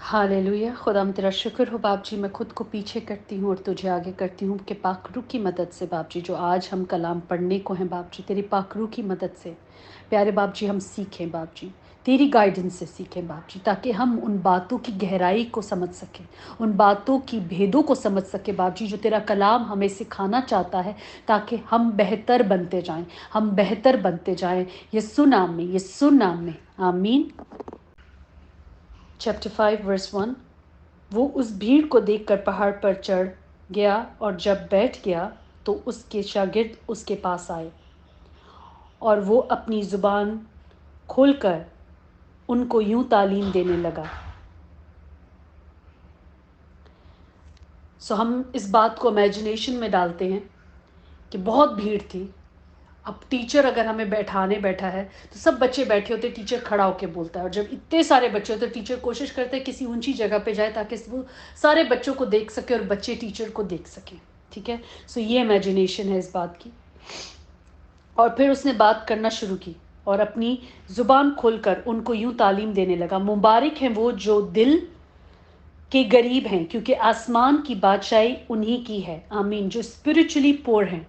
Hallelujah. खुदा हम तेरा शुक्र हो बाप जी, मैं खुद को पीछे करती हूँ और तुझे आगे करती हूँ कि पाक रूह की मदद से बाप जी, जो आज हम कलाम पढ़ने को हैं बाप जी, तेरी पाक रूह की मदद से प्यारे बाप जी हम सीखें बाप जी, तेरी गाइडेंस से सीखें बाप जी, ताकि हम उन बातों की गहराई को समझ सकें, उन बातों की भेदों को समझ सकें बाप जी, जो तेरा कलाम हमें सिखाना चाहता है, ताकि हम बेहतर बनते जाएं, हम बेहतर बनते जाएं। यीशु नाम में, यीशु नाम में, आमीन। Chapter 5 verse 1। वो उस भीड़ को देखकर पहाड़ पर चढ़ गया और जब बैठ गया तो उसके शागिर्द उसके पास आए और वो अपनी ज़ुबान खोलकर उनको यूं तालीम देने लगा। हम इस बात को इमेजिनेशन में डालते हैं कि बहुत भीड़ थी। अब टीचर अगर हमें बैठाने बैठा है तो सब बच्चे बैठे होते, टीचर खड़ा होकर बोलता है, और जब इतने सारे बच्चे होते टीचर कोशिश करते हैं किसी ऊंची जगह पे जाए ताकि वो सारे बच्चों को देख सके और बच्चे टीचर को देख सकें। ठीक है, ये इमेजिनेशन है इस बात की। और फिर उसने बात करना शुरू की और अपनी ज़ुबान खोलकर उनको यूं तालीम देने लगा। मुबारक हैं वो जो दिल के गरीब हैं, क्योंकि आसमान की बादशाही उन्हीं की है। आमीन। जो स्पिरिचुअली पुअर हैं,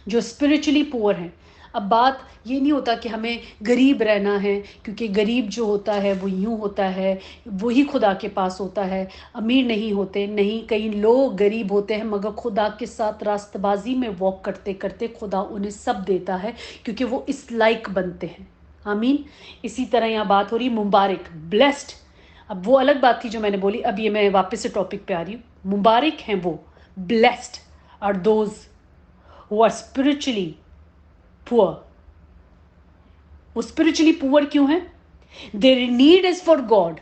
जो स्पिरिचुअली पुअर हैं। अब बात ये नहीं होता कि हमें गरीब रहना है, क्योंकि गरीब जो होता है वो यूं होता है, वही खुदा के पास होता है। अमीर नहीं होते, नहीं, कई लोग गरीब होते हैं मगर खुदा के साथ रास्तबाजी में वॉक करते करते खुदा उन्हें सब देता है, क्योंकि वो इस लायक बनते हैं। आमीन। इसी तरह यहाँ बात हो रही मुबारक, ब्लेस्ड। अब वो अलग बात थी जो मैंने बोली, अब ये मैं वापस से टॉपिक पे आ रही हूँ। मुबारक हैं वो, blessed are those who are spiritually poor। वो spiritually poor क्यों हैं? Their need is for God।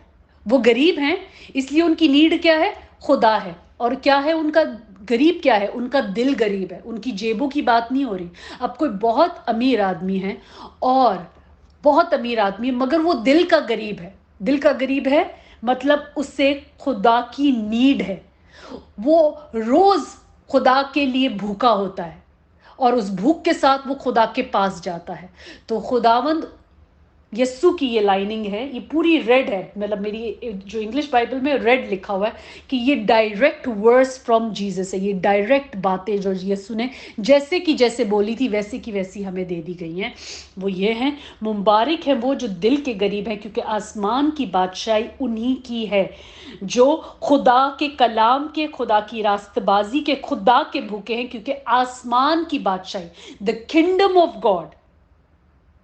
वो गरीब हैं इसलिए उनकी नीड क्या है? खुदा है। और क्या है उनका गरीब? क्या है उनका? दिल गरीब है। उनकी जेबों की बात नहीं हो रही। अब कोई बहुत अमीर आदमी है और बहुत अमीर आदमी है मगर वो दिल का गरीब है। दिल का गरीब है मतलब उससे खुदा की नीड है। वो रोज खुदा के लिए भूखा होता है और उस भूख के साथ वो खुदा के पास जाता है। तो खुदावंद यस्सु की ये लाइनिंग है, ये पूरी रेड है, मतलब मेरी जो इंग्लिश बाइबल में रेड लिखा हुआ है कि ये डायरेक्ट वर्ड्स फ्रॉम जीसस है। ये डायरेक्ट बातें जो यस्सु ने जैसे की जैसे बोली थी वैसे की वैसी हमें दे दी गई हैं। वो ये हैं, मुबारक हैं वो जो दिल के गरीब हैं, क्योंकि आसमान की बादशाही उन्हीं की है। जो खुदा के कलाम के, खुदा की रास्तबाजी के, खुदा के भूखे हैं, क्योंकि आसमान की बादशाही, the kingdom of God,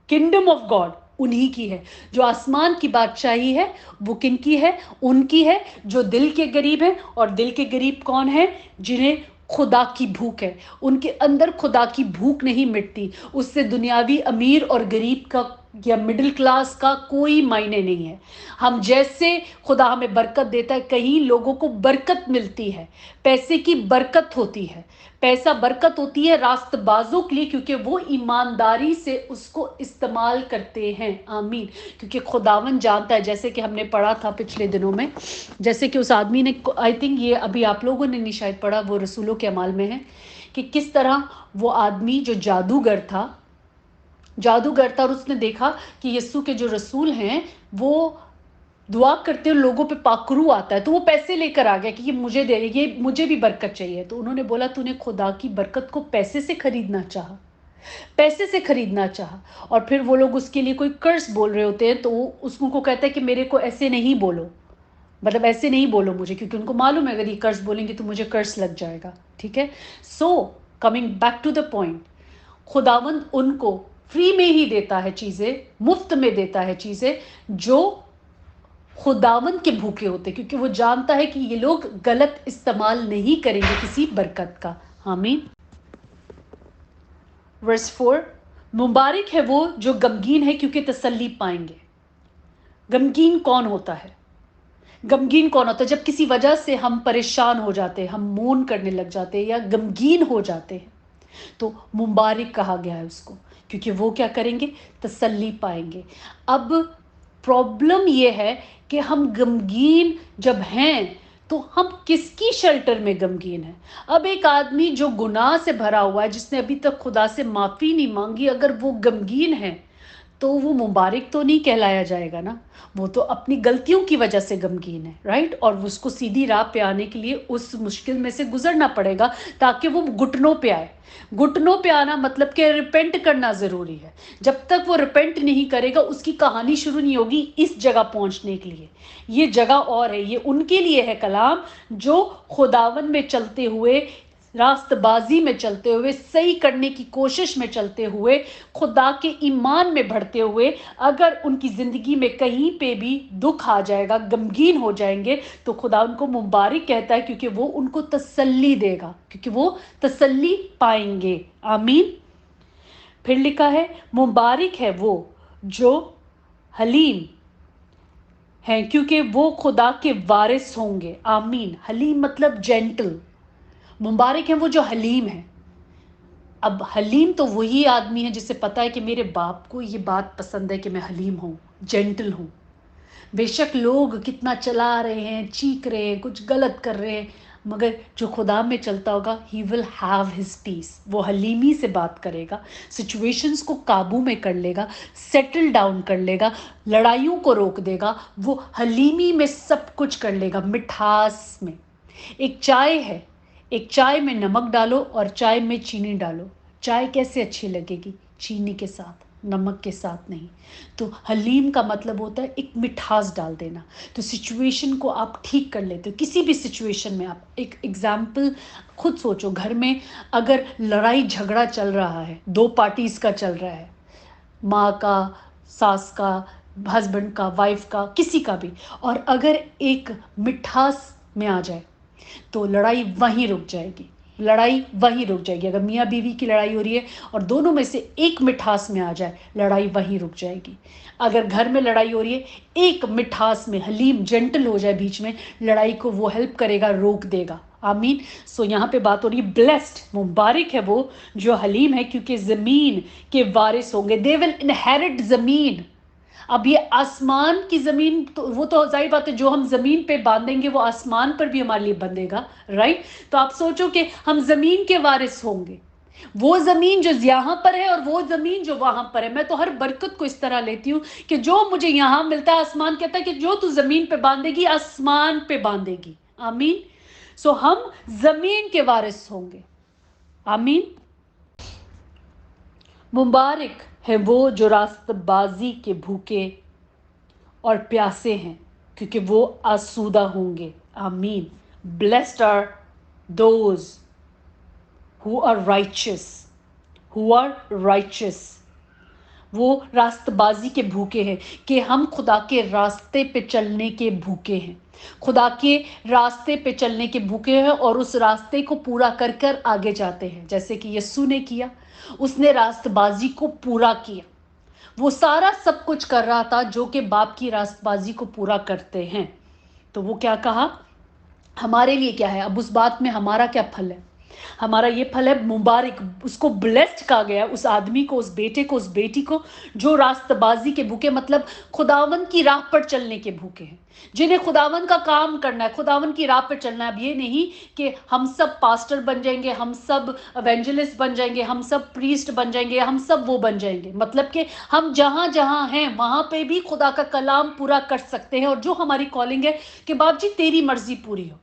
kingdom of God उन्हीं की है। जो आसमान की बादशाही है वो किन की है? उनकी है जो दिल के गरीब है। और दिल के गरीब कौन है? जिन्हें खुदा की भूख है। उनके अंदर खुदा की भूख नहीं मिटती। उससे दुनियावी अमीर और गरीब का या मिडिल क्लास का कोई मायने नहीं है। हम जैसे खुदा हमें बरकत देता है, कहीं लोगों को बरकत मिलती है, पैसे की बरकत होती है। पैसा बरकत होती है रास्तबाजों के लिए, क्योंकि वो ईमानदारी से उसको इस्तेमाल करते हैं। आमीन। क्योंकि खुदावन जानता है, जैसे कि हमने पढ़ा था पिछले दिनों में, जैसे कि उस आदमी ने, आई थिंक ये अभी आप लोगों ने नहीं शायद पढ़ा, वो रसूलों के अमाल में है, कि किस तरह वो आदमी जो जादूगर था और उसने देखा कि यीशु के जो रसूल हैं वो दुआ करते हैं, लोगों पे पाकरू आता है, तो वो पैसे लेकर आ गया कि ये मुझे दे, ये मुझे भी बरकत चाहिए। तो उन्होंने बोला तूने खुदा की बरकत को पैसे से खरीदना चाहा, पैसे से खरीदना चाहा। और फिर वो लोग उसके लिए कोई कर्ज बोल रहे होते हैं तो वो उसको कहता है कि मेरे को ऐसे नहीं बोलो, मतलब ऐसे नहीं बोलो मुझे, क्योंकि उनको मालूम है अगर ये कर्ज बोलेंगे तो मुझे कर्ज लग जाएगा। ठीक है, coming back to the point, खुदावंद उनको फ्री में ही देता है चीजें, मुफ्त में देता है चीजें जो खुदावंद के भूखे होते, क्योंकि वो जानता है कि ये लोग गलत इस्तेमाल नहीं करेंगे किसी बरकत का। आमीन। वर्स 4, मुबारक है वो जो गमगीन है, क्योंकि तसल्ली पाएंगे। गमगीन कौन होता है? गमगीन कौन होता है? जब किसी वजह से हम परेशान हो जाते हैं, हम मोन करने लग जाते हैं या गमगीन हो जाते हैं, तो मुबारक कहा गया है उसको, क्योंकि वो क्या करेंगे? तसल्ली पाएंगे। अब प्रॉब्लम ये है कि हम गमगीन जब हैं तो हम किसकी शेल्टर में गमगीन हैं? अब एक आदमी जो गुनाह से भरा हुआ है, जिसने अभी तक खुदा से माफ़ी नहीं मांगी, अगर वो गमगीन है तो वो मुबारक तो नहीं कहलाया जाएगा ना, वो तो अपनी गलतियों की वजह से गमगीन है, राइट। और उसको सीधी राह पे आने के लिए उस मुश्किल में से गुजरना पड़ेगा ताकि वो घुटनों पे आए। घुटनों पे आना मतलब कि रिपेंट करना ज़रूरी है। जब तक वो रिपेंट नहीं करेगा उसकी कहानी शुरू नहीं होगी इस जगह पहुंचने के लिए। ये जगह और है, ये उनके लिए है कलाम जो खुदावन में चलते हुए, रास्तबाजी में चलते हुए, सही करने की कोशिश में चलते हुए, खुदा के ईमान में बढ़ते हुए, अगर उनकी ज़िंदगी में कहीं पे भी दुख आ जाएगा, गमगीन हो जाएंगे, तो खुदा उनको मुबारक कहता है क्योंकि वो उनको तसल्ली देगा, क्योंकि वो तसल्ली पाएंगे। आमीन। फिर लिखा है मुबारक है वो जो हलीम हैं क्योंकि वो खुदा के वारिस होंगे। आमीन। हलीम मतलब जेंटल। मुबारक है वो जो हलीम है। अब हलीम तो वही आदमी है जिसे पता है कि मेरे बाप को ये बात पसंद है कि मैं हलीम हूँ, जेंटल हूँ। बेशक लोग कितना चला रहे हैं, चीख रहे हैं, कुछ गलत कर रहे हैं, मगर जो खुदा में चलता होगा he will have his peace. वो हलीमी से बात करेगा, सिचुएशंस को काबू में कर लेगा, सेटल डाउन कर लेगा, लड़ाइयों को रोक देगा। वो हलीमी में सब कुछ कर लेगा, मिठास में। एक चाय है, एक चाय में नमक डालो और चाय में चीनी डालो, चाय कैसे अच्छी लगेगी? चीनी के साथ, नमक के साथ नहीं। तो हलीम का मतलब होता है एक मिठास डाल देना। तो सिचुएशन को आप ठीक कर लेते हो किसी भी सिचुएशन में। आप एक एग्जाम्पल खुद सोचो, घर में अगर लड़ाई झगड़ा चल रहा है, दो पार्टीज का चल रहा है, माँ का, सास का, हस्बैंड का, वाइफ का, किसी का भी, और अगर एक मिठास में आ जाए तो लड़ाई वहीं रुक जाएगी, लड़ाई वहीं रुक जाएगी। अगर मियाँ बीवी की लड़ाई हो रही है और दोनों में से एक मिठास में आ जाए, लड़ाई वहीं रुक जाएगी। अगर घर में लड़ाई हो रही है, एक मिठास में हलीम जेंटल हो जाए बीच में, लड़ाई को वो हेल्प करेगा, रोक देगा। आमीन। सो यहाँ पे बात हो रही है ब्लेस्ड, मुबारक है वो जो हलीम है क्योंकि ज़मीन के वारिस होंगे। दे विल इनहेरिट ज़मीन। अब ये आसमान की ज़मीन तो वो तो जाहिर बात है, जो हम ज़मीन पे बांधेंगे वो आसमान पर भी हमारे लिए बंधेगा, राइट। तो आप सोचो कि हम ज़मीन के वारिस होंगे, वो ज़मीन जो यहाँ पर है और वो ज़मीन जो वहाँ पर है। मैं तो हर बरकत को इस तरह लेती हूँ कि जो मुझे यहाँ मिलता है, आसमान कहता है कि जो तू ज़मीन पे बांधेगी आसमान पे बांधेगी। आमीन। सो हम ज़मीन के वारिस होंगे। आमीन। मुबारक है वो जो रास्तबाजी के भूखे और प्यासे हैं क्योंकि वो आसूदा होंगे। आमीन। Blessed are those who are righteous, who are righteous. वो रास्तबाजी के भूखे हैं कि हम खुदा के रास्ते पे चलने के भूखे हैं, खुदा के रास्ते पे चलने के भूखे हैं और उस रास्ते को पूरा कर कर आगे जाते हैं, जैसे कि यीशु ने किया। उसने रास्तबाजी को पूरा किया, वो सारा सब कुछ कर रहा था जो कि बाप की रास्तबाजी को पूरा करते हैं। तो वो क्या कहा, हमारे लिए क्या है? अब उस बात में हमारा क्या फल है? हमारा ये फल है मुबारक। उसको ब्लेस्ड कहा गया, उस आदमी को, उस बेटे को, उस बेटी को जो रास्तबाजी के भूखे, मतलब खुदावन की राह पर चलने के भूखे हैं, जिन्हें खुदावन का काम करना है, खुदावन की राह पर चलना है। अब ये नहीं कि हम सब पास्टर बन जाएंगे, हम सब एवेंजलिस्ट बन जाएंगे, हम सब प्रीस्ट बन जाएंगे, हम सब वो बन जाएंगे। मतलब कि हम जहां जहां हैं वहां पे भी खुदा का कलाम पूरा कर सकते हैं। और जो हमारी कॉलिंग है कि बाप जी तेरी मर्जी पूरी हो।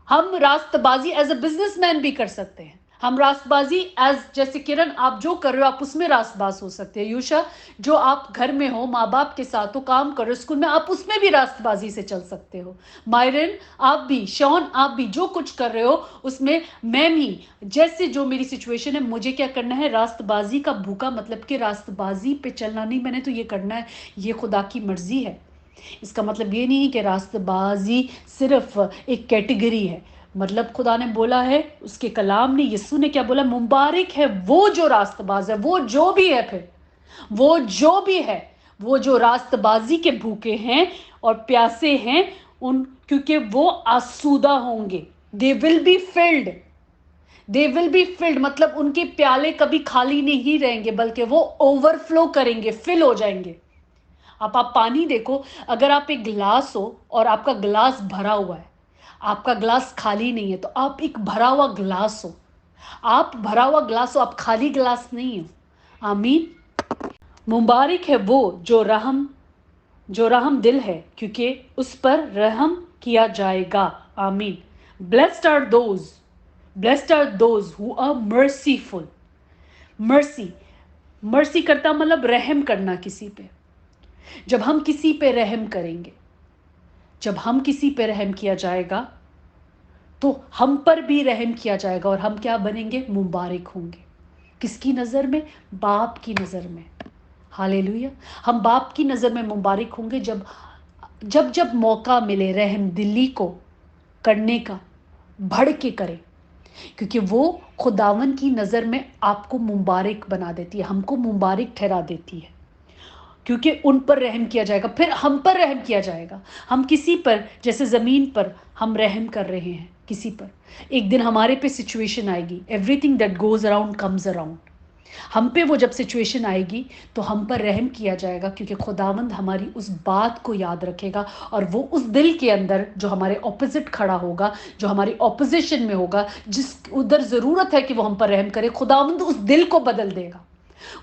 हम रास्तबाजी एज अ बिजनेसमैन भी कर सकते हैं। हम रास्तबाजी एज, जैसे किरण आप जो कर रहे हो आप उसमें रास्तबाज हो सकते हैं। यूशा जो आप घर में हो, माँ बाप के साथ हो, काम कर रहे हो स्कूल में, आप उसमें भी रास्तबाजी से चल सकते हो। मायरन आप भी, शॉन आप भी, जो कुछ कर रहे हो उसमें मैं भी, जैसे जो मेरी सिचुएशन है, मुझे क्या करना है? रास्तबाजी का भूखा, मतलब कि रास्तबाजी पे चलना नहीं, मैंने तो ये करना है, ये खुदा की मर्जी है। इसका मतलब ये नहीं कि रास्तबाजी सिर्फ एक कैटेगरी है। मतलब खुदा ने बोला है, उसके कलाम ने, यीशु ने क्या बोला? मुबारक है वो जो रास्तबाज है, वो जो भी है, फिर वो जो भी है, वो जो रास्तबाजी के भूखे हैं और प्यासे हैं, उन क्योंकि वो आसूदा होंगे। They will be filled, they will be filled, मतलब उनके प्याले कभी खाली नहीं रहेंगे बल्कि वो ओवरफ्लो करेंगे, फिल हो जाएंगे। आप पानी देखो, अगर आप एक गिलास हो और आपका गिलास भरा हुआ है, आपका गिलास खाली नहीं है, तो आप एक भरा हुआ गिलास हो, आप भरा हुआ गिलास हो, आप खाली गिलास नहीं हो। आमीन। मुबारक है वो जो रहम दिल है, क्योंकि उस पर रहम किया जाएगा। आमीन। Blessed are those who are merciful. Mercy, mercy करता मतलब रहम करना किसी पे। जब हम किसी पे रहम करेंगे, जब हम किसी पे रहम किया जाएगा तो हम पर भी रहम किया जाएगा, और हम क्या बनेंगे? मुबारक होंगे। किसकी नज़र में? बाप की नज़र में। हालेलुया। हम बाप की नज़र में मुबारक होंगे जब जब जब मौका मिले रहम दिली को करने का, बढ़ के करें, क्योंकि वो खुदावन की नज़र में आपको मुबारक बना देती है, हमको मुबारक ठहरा देती है, क्योंकि उन पर रहम किया जाएगा। फिर हम पर रहम किया जाएगा। हम किसी पर, जैसे ज़मीन पर हम रहम कर रहे हैं किसी पर, एक दिन हमारे पे सिचुएशन आएगी। Everything that goes around comes around. हम पे वो जब सिचुएशन आएगी तो हम पर रहम किया जाएगा, क्योंकि खुदावंद हमारी उस बात को याद रखेगा, और वो उस दिल के अंदर जो हमारे ऑपोजिट खड़ा होगा, जो हमारी ऑपोजिशन में होगा, जिस उधर ज़रूरत है कि वो हम पर रहम करे, खुदावंद उस दिल को बदल देगा।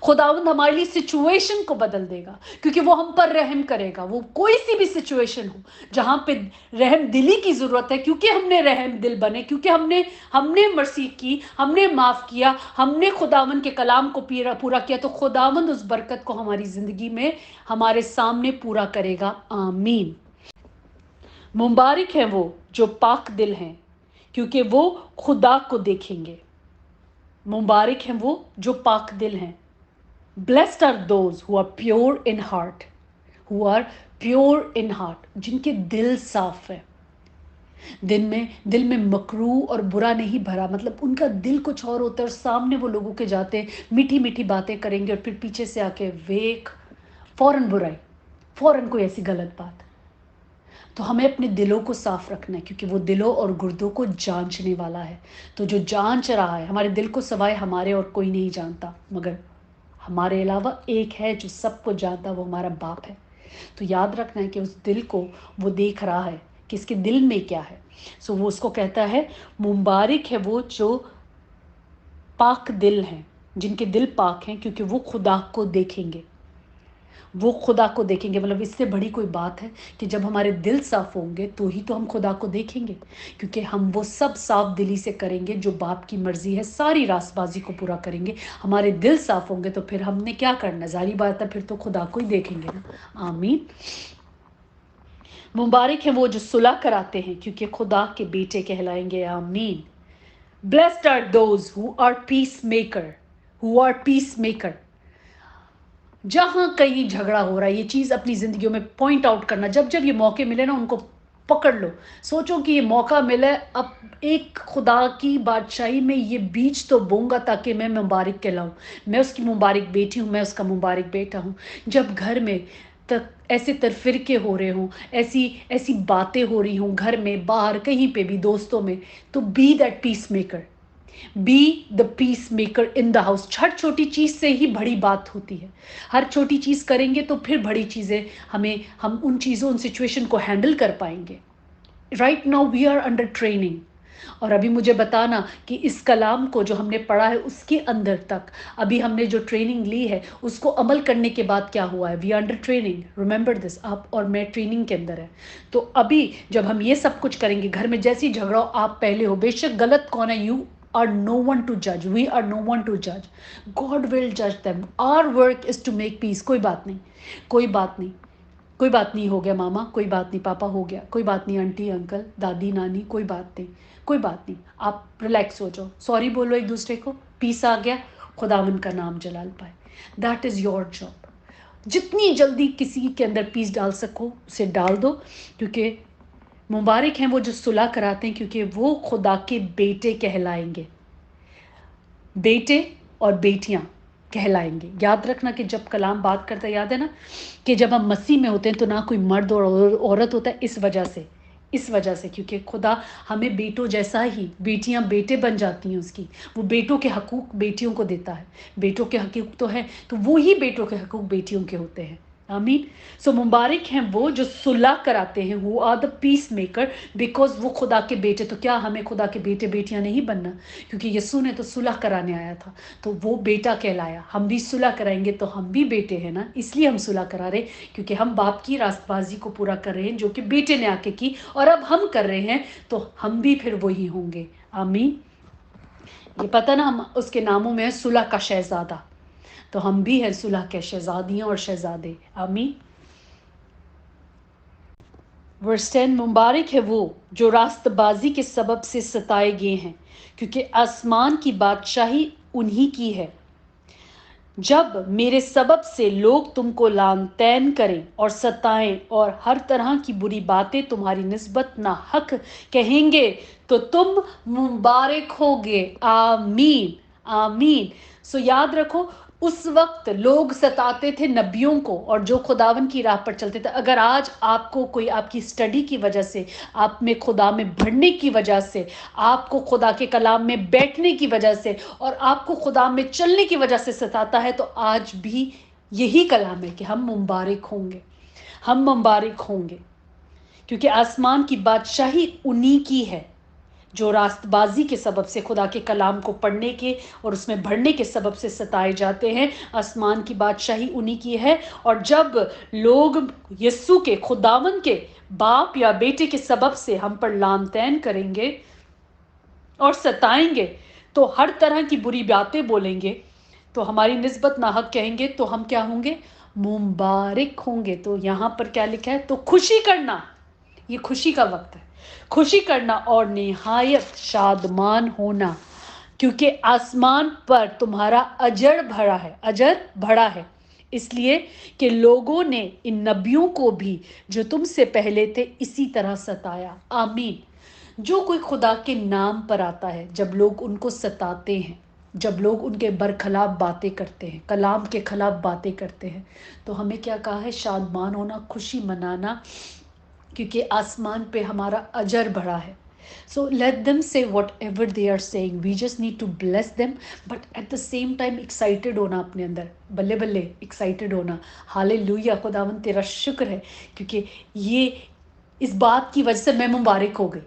खुदावंद हमारे लिए सिचुएशन को बदल देगा, क्योंकि वो हम पर रहम करेगा। वो कोई सी भी सिचुएशन हो जहां पे रहम दिली की जरूरत है, क्योंकि हमने रहम दिल बने, क्योंकि हमने मर्सी की, हमने माफ किया, हमने खुदावंद के कलाम को पूरा किया, तो खुदावंद उस बरकत को हमारी जिंदगी में हमारे सामने पूरा करेगा। आमीन। मुबारक है वो जो पाक दिल हैं, क्योंकि वो खुदा को देखेंगे। मुबारक है वो जो पाक दिल हैं। Blessed are those who are pure in heart, जिनके दिल साफ है, दिल में मकरू और बुरा नहीं भरा। मतलब उनका दिल कुछ और होता है, और सामने वो लोगों के जाते मीठी मीठी बातें करेंगे, और फिर पीछे से आके वेक फौरन बुराई, फौरन कोई ऐसी गलत बात। तो हमें अपने दिलों को साफ रखना है, क्योंकि वो दिलों और गुर्दों को जांचने वाला है। तो जो जांच रहा है हमारे दिल को, सवाए हमारे और कोई नहीं जानता, मगर हमारे अलावा एक है जो सबको जानता, वो हमारा बाप है। तो याद रखना है कि उस दिल को वो देख रहा है कि इसके दिल में क्या है। सो वो उसको कहता है, मुबारक है वो जो पाक दिल हैं, जिनके दिल पाक हैं, क्योंकि वो खुदा को देखेंगे। वो खुदा को देखेंगे। मतलब इससे बड़ी कोई बात है कि जब हमारे दिल साफ होंगे तो ही तो हम खुदा को देखेंगे, क्योंकि हम वो सब साफ दिली से करेंगे जो बाप की मर्जी है, सारी रास्तबाजी को पूरा करेंगे। हमारे दिल साफ होंगे तो फिर हमने क्या करना, जारी बात है, फिर तो खुदा को ही देखेंगे ना। आमीन। मुबारक है वो जो सुलह कराते हैं, क्योंकि खुदा के बेटे कहलाएंगे। आमीन। Blessed are those who are peacemaker. जहां कहीं झगड़ा हो रहा है, ये चीज़ अपनी ज़िंदगियों में पॉइंट आउट करना। जब जब ये मौके मिले ना, उनको पकड़ लो। सोचो कि ये मौका मिला, अब एक खुदा की बादशाही में ये बीज तो बोऊंगा ताकि मैं मुबारक कहलाऊं। मैं उसकी मुबारक बेटी हूँ, मैं उसका मुबारक बेटा हूँ। जब घर में तक ऐसे तरफिरके हो रहे हों, ऐसी ऐसी बातें हो रही हों, घर में, बाहर, कहीं पे भी, दोस्तों में, तो be that peace maker. Be the piece maker in the house. हर छोटी चीज़ से ही बड़ी बात होती है। हर छोटी चीज़ करेंगे तो फिर बड़ी चीज़ें हम उन चीज़ों, उन सिचुएशन को हैंडल कर पाएंगे। Right now we are under training. और अभी मुझे बताना कि इस कलाम को जो हमने पढ़ा है उसके अंदर तक अभी हमने जो ट्रेनिंग ली है उसको अमल करने के बाद क्या हुआ है। We are under training, remember this. आप और मैं ट्रेनिंग के अंदर है। तो अभी जब हम ये सब कुछ करेंगे, घर में जैसी झगड़ा हो, आप पहले हो, बेशक गलत कौन है, you are no one to judge, we are no one to judge, God will judge them, our work is to make peace। कोई बात नहीं, कोई बात नहीं, कोई बात नहीं, हो गया मामा, कोई बात नहीं, पापा हो गया, कोई बात नहीं, आंटी अंकल दादी नानी, कोई बात नहीं, कोई बात नहीं, आप रिलैक्स हो जाओ, सॉरी बोलो एक दूसरे को, पीस आ गया, खुदावन का नाम जलाल पाए। That is your job. जितनी जल्दी किसी के अंदर पीस डाल सको उसे डाल दो, क्योंकि मुबारक हैं वो जो सुलह कराते हैं, क्योंकि वो खुदा के बेटे कहलाएंगे। बेटे और बेटियां कहलाएंगे। याद रखना कि जब कलाम बात करता है, याद है ना कि जब हम मसीह में होते हैं तो ना कोई मर्द और औरत होता है, इस वजह से क्योंकि खुदा हमें बेटों जैसा ही, बेटियां बेटे बन जाती हैं उसकी। वो बेटों के हकूक बेटियों को देता है। बेटों के हकूक तो है, तो वो ही बेटों के हकूक बेटियों के होते हैं। आमीन। सो मुबारक हैं वो जो सुलह कराते हैं, who are the peace maker, because वो खुदा के बेटे। तो क्या हमें खुदा के बेटे बेटियां नहीं बनना? क्योंकि यीशु ने तो सुलह कराने आया था, तो वो बेटा कहलाया। हम भी सुलह कराएंगे तो हम भी बेटे हैं ना, इसलिए हम सुलह करा रहे, क्योंकि हम बाप की रास्तबाजी को पूरा कर रहे हैं जो कि बेटे ने आके की, और अब हम कर रहे हैं तो हम भी फिर वही होंगे। आमीन। ये पता ना, हम उसके नामों में है सुलह का शहजादा, तो हम भी हैं सुलह के शहजादियां और शहजादे। आमीन। वर्स 10, मुबारक है वो जो रास्तबाजी के सबब से सताए गए हैं, क्योंकि आसमान की बादशाही उन्हीं की है। जब मेरे सबब से लोग तुमको लान तैन करें और सताएं और हर तरह की बुरी बातें तुम्हारी निस्बत ना हक कहेंगे, तो तुम मुबारक होगे। आमीन, आमीन। सो याद रखो, उस वक्त लोग सताते थे नबियों को और जो खुदावन की राह पर चलते थे। अगर आज आपको कोई आपकी स्टडी की वजह से, आप में खुदा में बढ़ने की वजह से, आपको खुदा के कलाम में बैठने की वजह से और आपको खुदा में चलने की वजह से सताता है, तो आज भी यही कलाम है कि हम मुबारक होंगे, हम मुबारक होंगे, क्योंकि आसमान की बादशाही उन्हीं की है जो रास्तबाजी के सबब से, खुदा के कलाम को पढ़ने के और उसमें बढ़ने के सबब से सताए जाते हैं। आसमान की बादशाही उन्हीं की है। और जब लोग यस्सु के, खुदावन के बाप या बेटे के सबब से हम पर लान तैन करेंगे और सताएंगे, तो हर तरह की बुरी बातें बोलेंगे, तो हमारी निस्बत नाहक कहेंगे, तो हम क्या होंगे? मुबारक होंगे। तो यहाँ पर क्या लिखा है? तो खुशी करना, ये खुशी का वक्त है, खुशी करना और निहायत शादमान होना, क्योंकि आसमान पर तुम्हारा अजर भरा है, अजर भरा है, इसलिए कि लोगों ने इन नबियों को भी जो तुमसे पहले थे इसी तरह सताया। आमीन। जो कोई खुदा के नाम पर आता है, जब लोग उनको सताते हैं, जब लोग उनके बरखिलाफ बातें करते हैं, कलाम के खिलाफ बातें करते हैं, तो हमें क्या कहा है? शादमान होना, खुशी मनाना, क्योंकि आसमान पे हमारा अजर बढ़ा है। So let them say whatever they are saying. We just need to bless them, but at the same time excited होना अपने अंदर, बल्ले बल्ले excited होना। हालेलुया, खुदावन तेरा शुक्र है, क्योंकि ये इस बात की वजह से मैं मुबारक हो गई,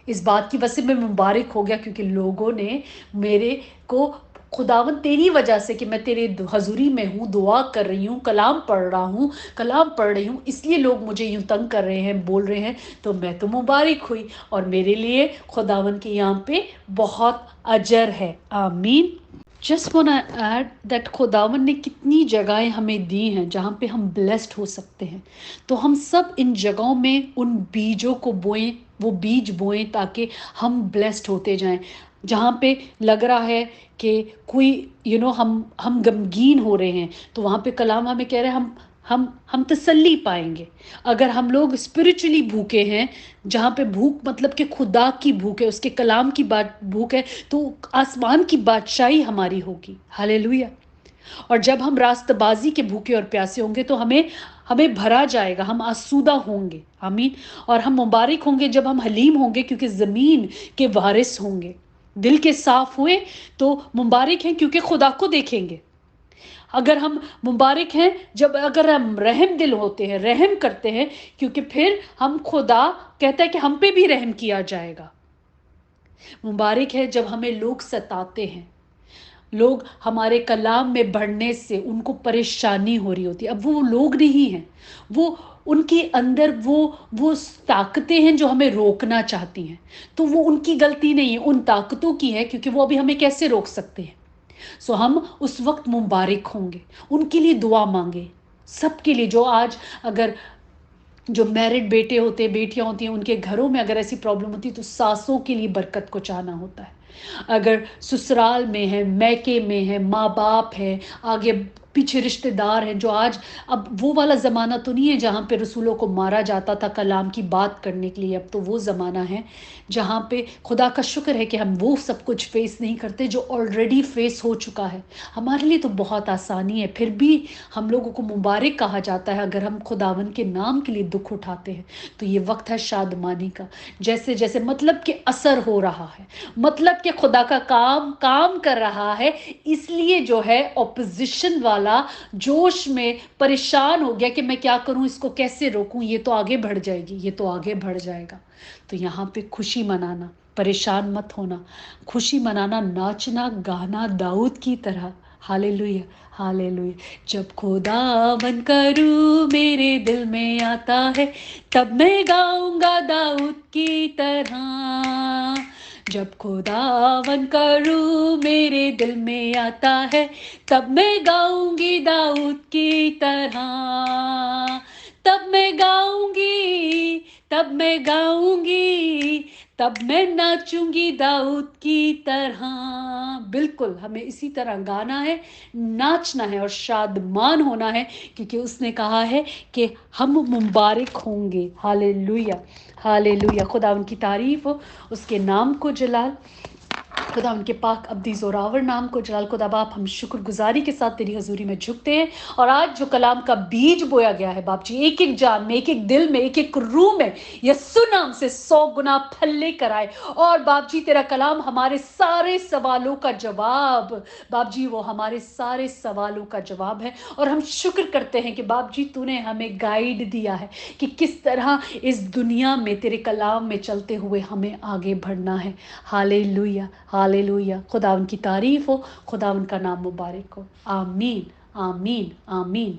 इस बात की वजह से मैं मुबारक हो गया, क्योंकि लोगों ने मेरे को, खुदावन तेरी वजह से कि मैं तेरे हजूरी में हूँ, दुआ कर रही हूँ, कलाम पढ़ रही हूँ, इसलिए लोग मुझे यूँ तंग कर रहे हैं, बोल रहे हैं, तो मैं तो मुबारक हुई, और मेरे लिए खुदावन के यहाँ पे बहुत अजर है। आमीन। Just want to add that खुदावन ने कितनी जगहें हमें दी हैं जहाँ पे हम ब्लेस्ड हो सकते हैं, तो हम सब इन जगहों में उन बीजों को बोएं, वो बीज बोएं, ताकि हम ब्लेस्ड होते जाएं। जहाँ पे लग रहा है कि कोई हम गमगीन हो रहे हैं, तो वहाँ पे कलाम हमें कह रहे हैं हम तसल्ली पाएंगे। अगर हम लोग स्पिरिचुअली भूखे हैं, जहाँ पे भूख मतलब कि खुदा की भूख है, उसके कलाम की बात भूख है, तो आसमान की बादशाही हमारी होगी। हालेलुया। और जब हम रास्तबाजी के भूखे और प्यासे होंगे, तो हमें भरा जाएगा, हम आसूदा होंगे। आमीन। और हम मुबारक होंगे जब हम हलीम होंगे, क्योंकि ज़मीन के वारिस होंगे। दिल के साफ हुए तो मुबारक हैं, क्योंकि खुदा को देखेंगे। अगर हम मुबारक हैं अगर हम रहम दिल होते हैं, रहम करते हैं, क्योंकि फिर हम, खुदा कहता है कि हम पे भी रहम किया जाएगा। मुबारक है जब हमें लोग सताते हैं, लोग हमारे कलाम में बढ़ने से उनको परेशानी हो रही होती है। अब वो लोग नहीं हैं, वो उनके अंदर वो ताकतें हैं जो हमें रोकना चाहती हैं, तो वो उनकी गलती नहीं है, उन ताकतों की है, क्योंकि वो अभी हमें कैसे रोक सकते हैं। सो हम उस वक्त मुबारक होंगे, उनके लिए दुआ मांगे, सबके लिए। जो आज अगर जो मैरिड बेटे होते, बेटियां होती हैं, उनके घरों में अगर ऐसी प्रॉब्लम होती है, तो सासों के लिए बरकत को चाहना होता है। अगर ससुराल में है, मैके में है, माँ बाप है, आगे पीछे रिश्तेदार हैं, जो आज, अब वो वाला ज़माना तो नहीं है जहाँ पे रसूलों को मारा जाता था कलाम की बात करने के लिए। अब तो वो ज़माना है जहाँ पे खुदा का शुक्र है कि हम वो सब कुछ फेस नहीं करते जो ऑलरेडी फेस हो चुका है। हमारे लिए तो बहुत आसानी है, फिर भी हम लोगों को मुबारक कहा जाता है अगर हम खुदावन के नाम के लिए दुख उठाते हैं। तो ये वक्त है शादमानी का, जैसे जैसे मतलब कि असर हो रहा है, मतलब कि खुदा का काम कर रहा है, इसलिए जो है ऑपोजिशन वाला डाला, जोश में परेशान हो गया कि मैं क्या करूं, इसको कैसे रोकूं, ये तो आगे बढ़ जाएगी, ये तो आगे बढ़ जाएगा। तो यहाँ पे खुशी मनाना, परेशान मत होना, खुशी मनाना, नाचना गाना दाऊद की तरह। Hallelujah, hallelujah. जब खुदावन का रूह मेरे दिल में आता है, तब मैं गाऊंगा दाऊद की तरह। जब खुदावन का रूह मेरे दिल में आता है, तब मैं गाऊंगी दाऊद की तरह। तब मैं गाऊंगी, तब मैं गाऊंगी, तब मैं नाचूंगी दाऊद की तरह। बिल्कुल हमें इसी तरह गाना है, नाचना है और शादमान होना है, क्योंकि उसने कहा है कि हम मुबारक होंगे। Hallelujah, hallelujah. खुदा उनकी तारीफ हो, उसके नाम को जलाल, खुदा उनके पाक अब्दी ज़ोरावर नाम को जलाल। खुदा बाप, हम शुक्रगुजारी के साथ तेरी हजूरी में झुकते हैं, और आज जो कलाम का बीज बोया गया है बाप जी, एक एक जान में, एक एक दिल में, एक एक रूह में यीशु नाम से 100 गुना फल लेकर आए। और बाप जी तेरा कलाम हमारे सारे सवालों का जवाब, बाप जी वो हमारे सारे सवालों का जवाब है। और हम शुक्र करते हैं कि बाप जी तूने हमें गाइड दिया है कि किस तरह इस दुनिया में तेरे कलाम में चलते हुए हमें आगे बढ़ना है। Hallelujah, hallelujah. खुदा उनकी तारीफ हो, खुदा उनका नाम मुबारक हो। आमीन, आमीन, आमीन।